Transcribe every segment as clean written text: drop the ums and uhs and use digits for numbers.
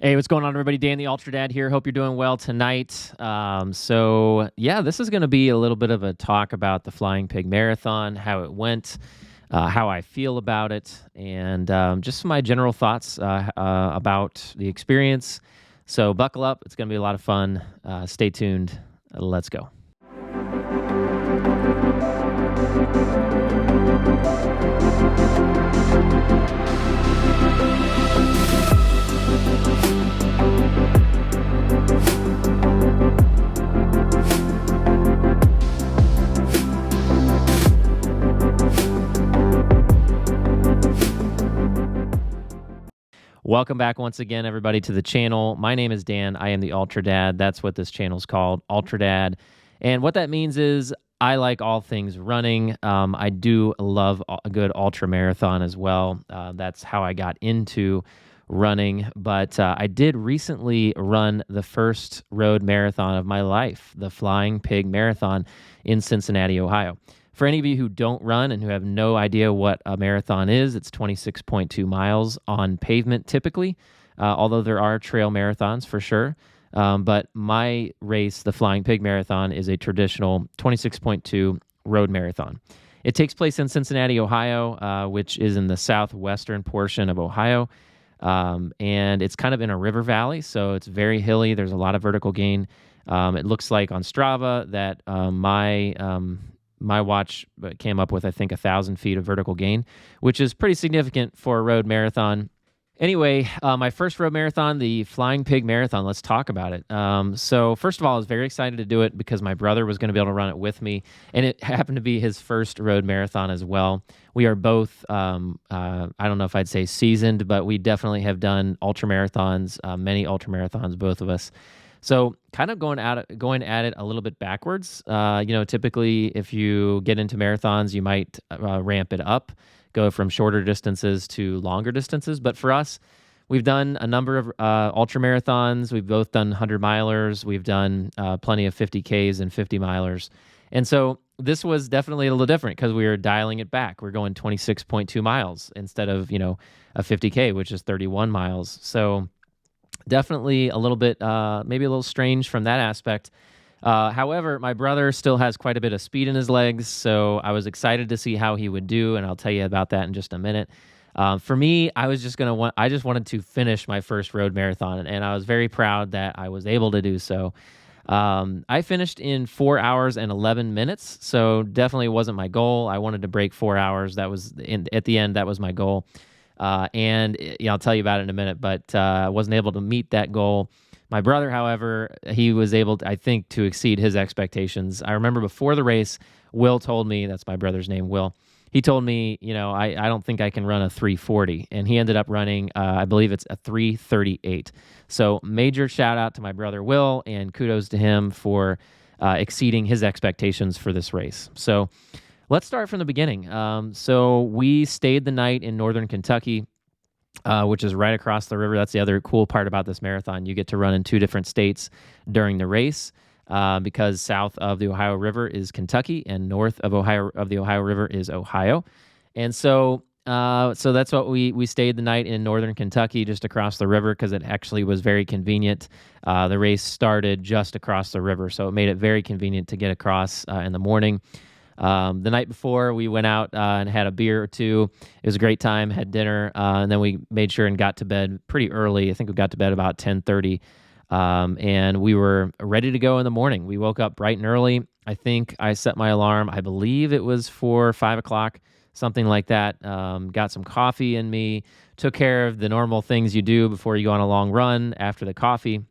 Hey, what's going on, everybody? Dan the Ultra Dad here. Hope you're doing well tonight. This is going to be a little bit of a talk about the Flying Pig Marathon, how it went, how I feel about it, and just my general thoughts about the experience. So, buckle up. It's going to be a lot of fun. Stay tuned. Let's go. Welcome back once again, everybody, to the channel. My name is Dan. I am the Ultra Dad. That's what this channel is called, Ultra Dad. And what that means is I like all things running. I do love a good ultra marathon as well. That's how I got into running. But I did recently run the first road marathon of my life, the Flying Pig Marathon in Cincinnati, Ohio. For any of you who don't run and who have no idea what a marathon is, it's 26.2 miles on pavement typically, although there are trail marathons for sure. But my race, the Flying Pig Marathon, is a traditional 26.2 road marathon. It takes place in Cincinnati, Ohio, which is in the southwestern portion of Ohio. And it's kind of in a river valley, so it's very hilly. There's a lot of vertical gain. It looks like on Strava that my watch came up with, I think, 1,000 feet of vertical gain, which is pretty significant for a road marathon. Anyway, my first road marathon, the Flying Pig Marathon, let's talk about it. So first of all, I was very excited to do it because my brother was going to be able to run it with me, and it happened to be his first road marathon as well. We are both, I don't know if I'd say seasoned, but we definitely have done ultra marathons, many ultra marathons, both of us. So kind of going at it a little bit backwards. Typically if you get into marathons, you might ramp it up, go from shorter distances to longer distances. But for us, we've done a number of ultra marathons. We've both done 100 milers. We've done plenty of 50Ks and 50 milers. And so this was definitely a little different because we were dialing it back. We're going 26.2 miles instead of, a 50K, which is 31 miles. So definitely a little bit, maybe a little strange from that aspect. However, my brother still has quite a bit of speed in his legs, so I was excited to see how he would do, and I'll tell you about that in just a minute. For me, I just wanted to finish my first road marathon, and I was very proud that I was able to do so. I finished in 4 hours and 11 minutes, so definitely wasn't my goal. I wanted to break 4 hours. That was at the end. That was my goal. I'll tell you about it in a minute, but I wasn't able to meet that goal. My brother, however, he was able, I think, to exceed his expectations. I remember before the race, Will told me, that's my brother's name, Will. He told me, I don't think I can run a 3:40, and he ended up running, I believe it's a 3:38. So major shout out to my brother, Will, and kudos to him for exceeding his expectations for this race. So let's start from the beginning. So we stayed the night in northern Kentucky, which is right across the river. That's the other cool part about this marathon. You get to run in two different states during the race because south of the Ohio River is Kentucky and north of the Ohio River is Ohio. And so that's what we stayed the night in northern Kentucky, just across the river, because it actually was very convenient. The race started just across the river, so it made it very convenient to get across in the morning. The night before, we went out and had a beer or two. It was a great time, had dinner, and then we made sure and got to bed pretty early. I think we got to bed about 10:30, and we were ready to go in the morning. We woke up bright and early. I think I set my alarm. I believe it was for 5 o'clock, something like that. Got some coffee in me, took care of the normal things you do before you go on a long run after the coffee.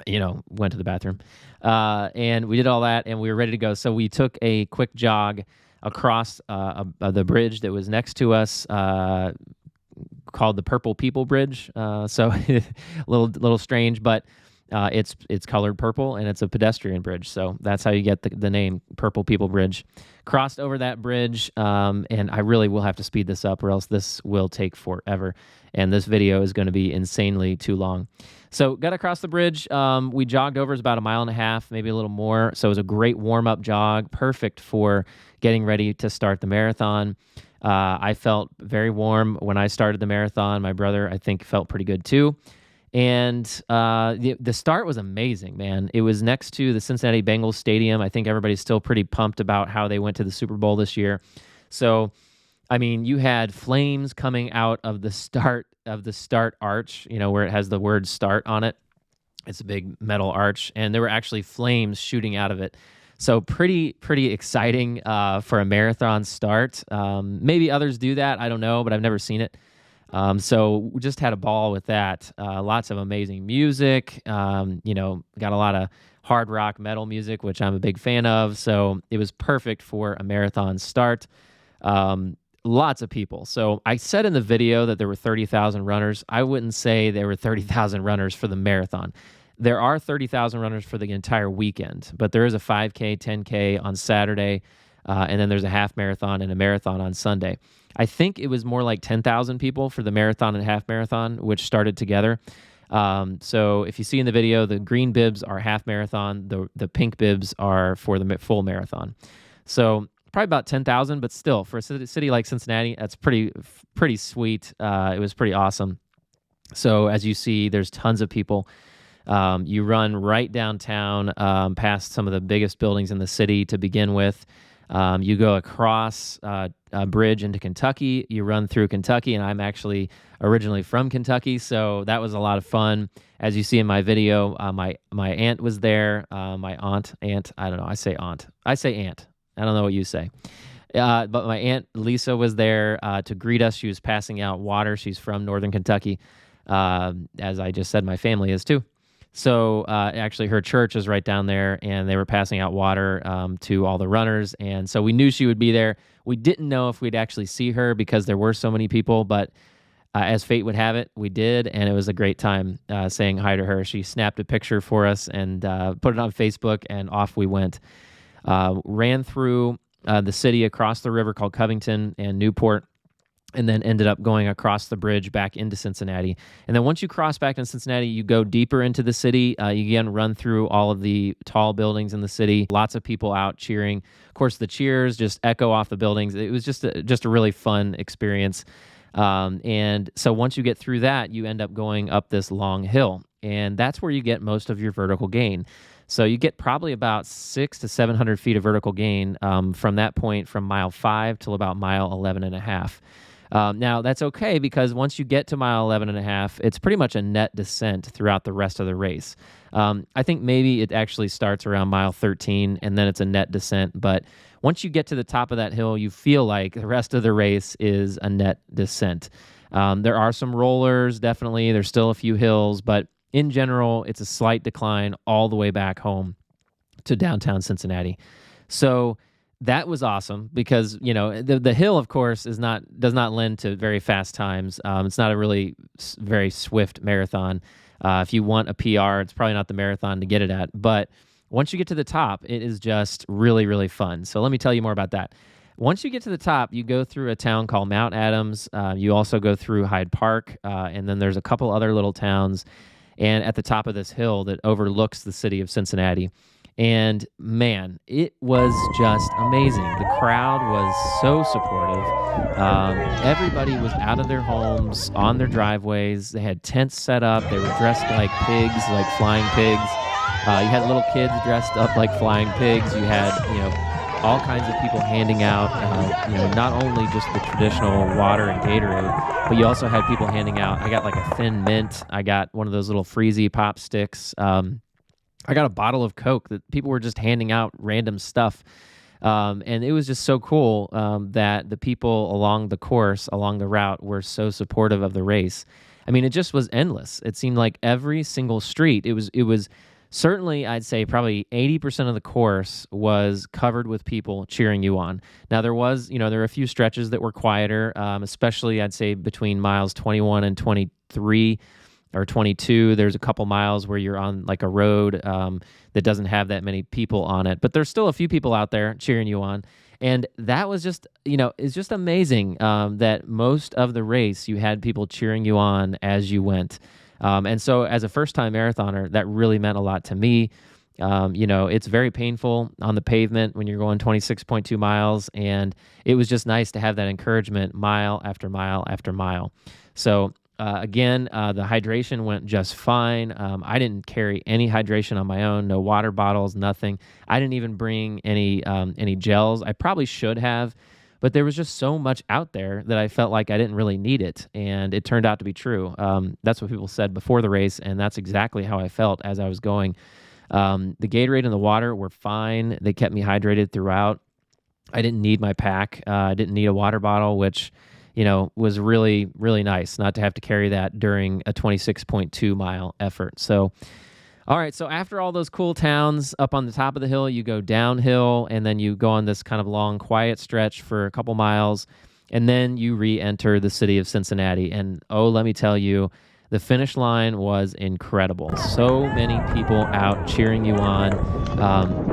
Went to the bathroom, and we did all that, and we were ready to go. So we took a quick jog across the bridge that was next to us, called the Purple People Bridge. So a little strange, but it's colored purple, and it's a pedestrian bridge. So that's how you get the name Purple People Bridge. Crossed over that bridge, and I really will have to speed this up, or else this will take forever. And this video is going to be insanely too long. So got across the bridge. We jogged over. It's about 1.5 miles, maybe a little more. So it was a great warm-up jog, perfect for getting ready to start the marathon. I felt very warm when I started the marathon. My brother, I think, felt pretty good too. And the start was amazing, man. It was next to the Cincinnati Bengals Stadium. I think everybody's still pretty pumped about how they went to the Super Bowl this year. So, I mean, you had flames coming out of the start arch, where it has the word start on it. It's a big metal arch, and there were actually flames shooting out of it. So pretty exciting for a marathon start. Maybe others do that. I don't know, but I've never seen it. So we just had a ball with that. Lots of amazing music. Got a lot of hard rock metal music, which I'm a big fan of. So it was perfect for a marathon start. Lots of people. So I said in the video that there were 30,000 runners. I wouldn't say there were 30,000 runners for the marathon. There are 30,000 runners for the entire weekend, but there is a 5K, 10K on Saturday, and then there's a half marathon and a marathon on Sunday. I think it was more like 10,000 people for the marathon and half marathon, which started together. So if you see in the video, the green bibs are half marathon, the pink bibs are for the full marathon. So probably about 10,000, but still, for a city like Cincinnati, that's pretty sweet. It was pretty awesome. So as you see, there's tons of people. You run right downtown, past some of the biggest buildings in the city to begin with. You go across a bridge into Kentucky. You run through Kentucky, and I'm actually originally from Kentucky, so that was a lot of fun. As you see in my video, my aunt was there. My aunt, I don't know. I say aunt. I say aunt. I don't know what you say. But my aunt Lisa was there to greet us. She was passing out water. She's from Northern Kentucky. As I just said, my family is too. So actually her church is right down there, and they were passing out water to all the runners. And so we knew she would be there. We didn't know if we'd actually see her because there were so many people, but as fate would have it, we did, and it was a great time saying hi to her. She snapped a picture for us and put it on Facebook, and off we went. Ran through the city across the river called Covington and Newport, and then ended up going across the bridge back into Cincinnati. And then once you cross back into Cincinnati, you go deeper into the city. You again run through all of the tall buildings in the city. Lots of people out cheering. Of course, the cheers just echo off the buildings. It was just a really fun experience. And so once you get through that, you end up going up this long hill, and that's where you get most of your vertical gain. So you get probably about 600 to 700 feet of vertical gain from that point, from mile 5 till about mile 11 and a half. Now, that's okay, because once you get to mile 11 and a half, it's pretty much a net descent throughout the rest of the race. I think maybe it actually starts around mile 13, and then it's a net descent. But once you get to the top of that hill, you feel like the rest of the race is a net descent. There are some rollers, definitely. There's still a few hills, but in general, it's a slight decline all the way back home to downtown Cincinnati. So that was awesome because, the hill, of course, does not lend to very fast times. It's not a really very swift marathon. If you want a PR, it's probably not the marathon to get it at. But once you get to the top, it is just really, really fun. So let me tell you more about that. Once you get to the top, you go through a town called Mount Adams. You also go through Hyde Park, and then there's a couple other little towns. And at the top of this hill that overlooks the city of Cincinnati. And man, it was just amazing. The crowd was so supportive. Everybody was out of their homes, on their driveways. They had tents set up. They were dressed like pigs, like flying pigs. You had little kids dressed up like flying pigs. You had, all kinds of people handing out, not only just the traditional water and Gatorade, but you also had people handing out. I got like a Thin Mint. I got one of those little Freezy pop sticks. I got a bottle of Coke that people were just handing out random stuff. And it was just so cool that the people along the course, along the route, were so supportive of the race. I mean, it just was endless. It seemed like every single street, it was certainly, I'd say probably 80% of the course was covered with people cheering you on. Now, there were a few stretches that were quieter, especially, I'd say, between miles 21 and 23 or 22. There's a couple miles where you're on like a road that doesn't have that many people on it. But there's still a few people out there cheering you on. And that was just, it's just amazing that most of the race you had people cheering you on as you went. And so as a first-time marathoner, that really meant a lot to me. It's very painful on the pavement when you're going 26.2 miles, and it was just nice to have that encouragement mile after mile after mile. So Again, the hydration went just fine. I didn't carry any hydration on my own, no water bottles, nothing. I didn't even bring any gels. I probably should have, but there was just so much out there that I felt like I didn't really need it, and it turned out to be true. That's what people said before the race, and that's exactly how I felt as I was going. The Gatorade and the water were fine. They kept me hydrated throughout. I didn't need my pack. I didn't need a water bottle, which, was really, really nice not to have to carry that during a 26.2-mile effort. So, all right. So after all those cool towns up on the top of the hill, you go downhill and then you go on this kind of long, quiet stretch for a couple miles. And then you re-enter the city of Cincinnati. And oh, let me tell you, the finish line was incredible. So many people out cheering you on.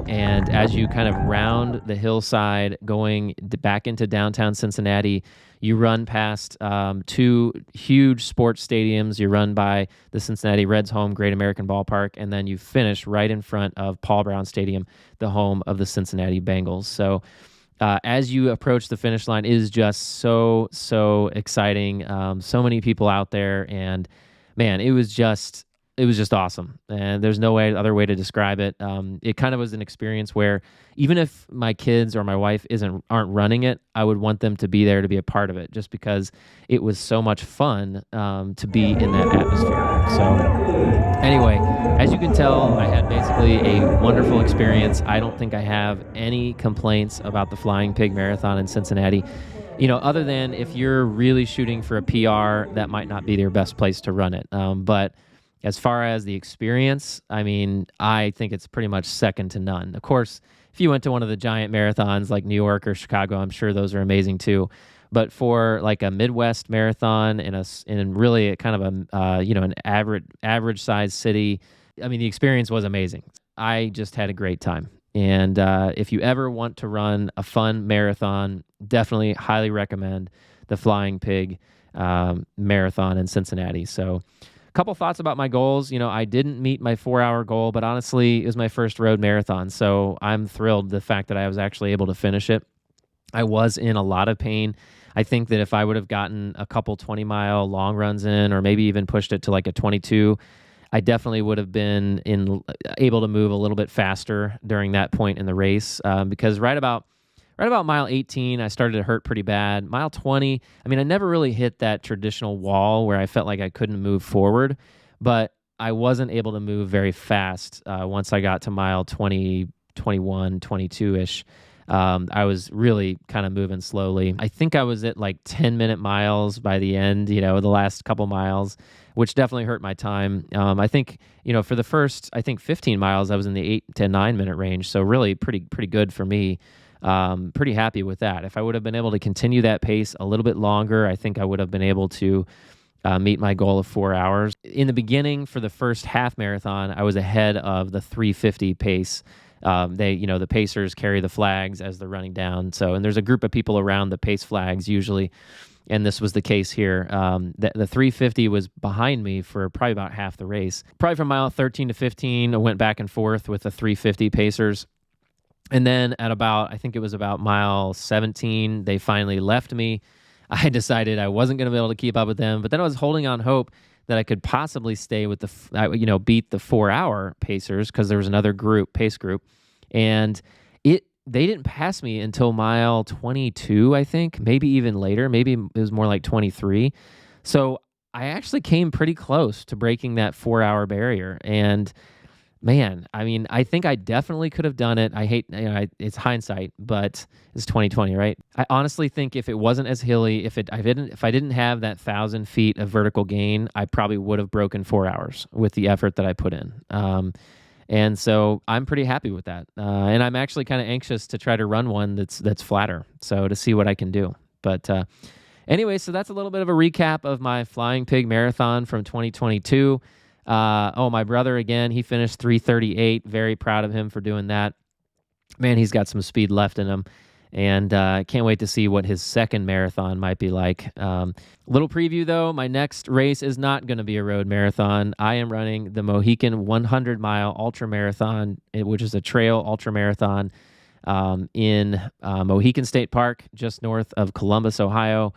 And as you kind of round the hillside going back into downtown Cincinnati, you run past two huge sports stadiums. You run by the Cincinnati Reds home, Great American Ballpark, and then you finish right in front of Paul Brown Stadium, the home of the Cincinnati Bengals. So as you approach the finish line, it is just so exciting. So many people out there, and man, it was just awesome. And there's no other way to describe it. It kind of was an experience where even if my kids or my wife aren't running it, I would want them to be there to be a part of it, just because it was so much fun to be in that atmosphere. So anyway, as you can tell, I had basically a wonderful experience. I don't think I have any complaints about the Flying Pig Marathon in Cincinnati. Other than if you're really shooting for a PR, that might not be your best place to run it. But as far as the experience, I mean, I think it's pretty much second to none. Of course, if you went to one of the giant marathons like New York or Chicago, I'm sure those are amazing too. But for like a Midwest marathon in really a kind of an average sized city, I mean, the experience was amazing. I just had a great time. And if you ever want to run a fun marathon, definitely highly recommend the Flying Pig Marathon in Cincinnati. So a couple thoughts about my goals. I didn't meet my 4-hour goal, but honestly, it was my first road marathon. So I'm thrilled the fact that I was actually able to finish it. I was in a lot of pain. I think that if I would have gotten a couple 20-mile long runs in, or maybe even pushed it to like a 22, I definitely would have been able to move a little bit faster during that point in the race, because right about mile 18, I started to hurt pretty bad. Mile 20, I mean, I never really hit that traditional wall where I felt like I couldn't move forward, but I wasn't able to move very fast once I got to mile 20, 21, 22-ish. I was really kind of moving slowly. I think I was at like 10-minute miles by the end, the last couple miles, which definitely hurt my time. I think, for the first, 15 miles, I was in the 8 to 9-minute range. So really pretty good for me. Pretty happy with that. If I would have been able to continue that pace a little bit longer, I think I would have been able to meet my goal of 4 hours. In the beginning, for the first half marathon, I was ahead of the 3:50 pace. The pacers carry the flags as they're running down. And there's a group of people around the pace flags usually, and this was the case here. The 3:50 was behind me for probably about half the race. Probably from mile 13 to 15, I went back and forth with the 3:50 pacers. And then at I think it was about mile 17, they finally left me. I decided I wasn't going to be able to keep up with them, but then I was holding on hope that I could possibly stay with beat the 4-hour pacers, because there was another pace group, and they didn't pass me until mile 22, I think, maybe even later. Maybe it was more like 23. So I actually came pretty close to breaking that 4-hour barrier, and man, I mean, I think I definitely could have done it. I hate, it's hindsight, but it's 2020, right? I honestly think if it wasn't as hilly, if I didn't have that 1,000 feet of vertical gain, I probably would have broken 4 hours with the effort that I put in. And so I'm pretty happy with that. And I'm actually kind of anxious to try to run one that's flatter, so to see what I can do. But anyway, so that's a little bit of a recap of my Flying Pig Marathon from 2022. My brother, again, he finished 3:38. Very proud of him for doing that. Man, he's got some speed left in him. And can't wait to see what his second marathon might be like. Little preview, though. My next race is not going to be a road marathon. I am running the Mohican 100-mile ultra marathon, which is a trail ultra marathon in Mohican State Park, just north of Columbus, Ohio.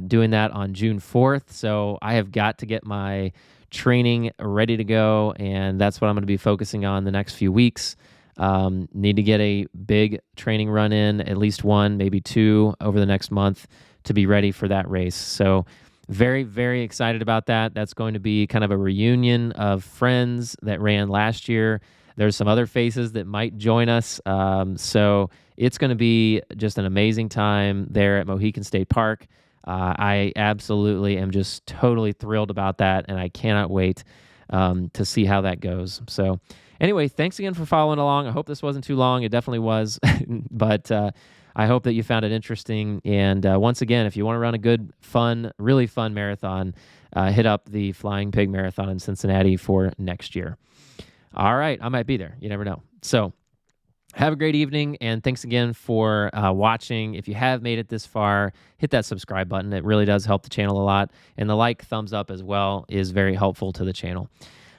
doing that on June 4th. So I have got to get my training ready to go, and that's what I'm going to be focusing on the next few weeks. Need to get a big training run in, at least one, maybe two over the next month to be ready for that race. So very, very excited about that. That's going to be kind of a reunion of friends that ran last year. There's some other faces that might join us. So it's going to be just an amazing time there at Mohican State Park. I absolutely am just totally thrilled about that, and I cannot wait to see how that goes. So anyway, thanks again for following along. I hope this wasn't too long. It definitely was, but I hope that you found it interesting. And once again, if you want to run a good, fun, really fun marathon, hit up the Flying Pig Marathon in Cincinnati for next year. All right, I might be there. You never know. So have a great evening, and thanks again for watching. If you have made it this far, hit that subscribe button. It really does help the channel a lot. And the thumbs up as well is very helpful to the channel.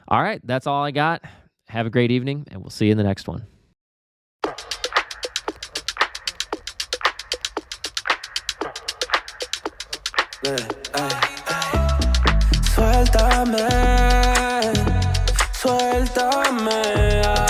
All right, that's all I got. Have a great evening, and we'll see you in the next one. Suéltame, suéltame.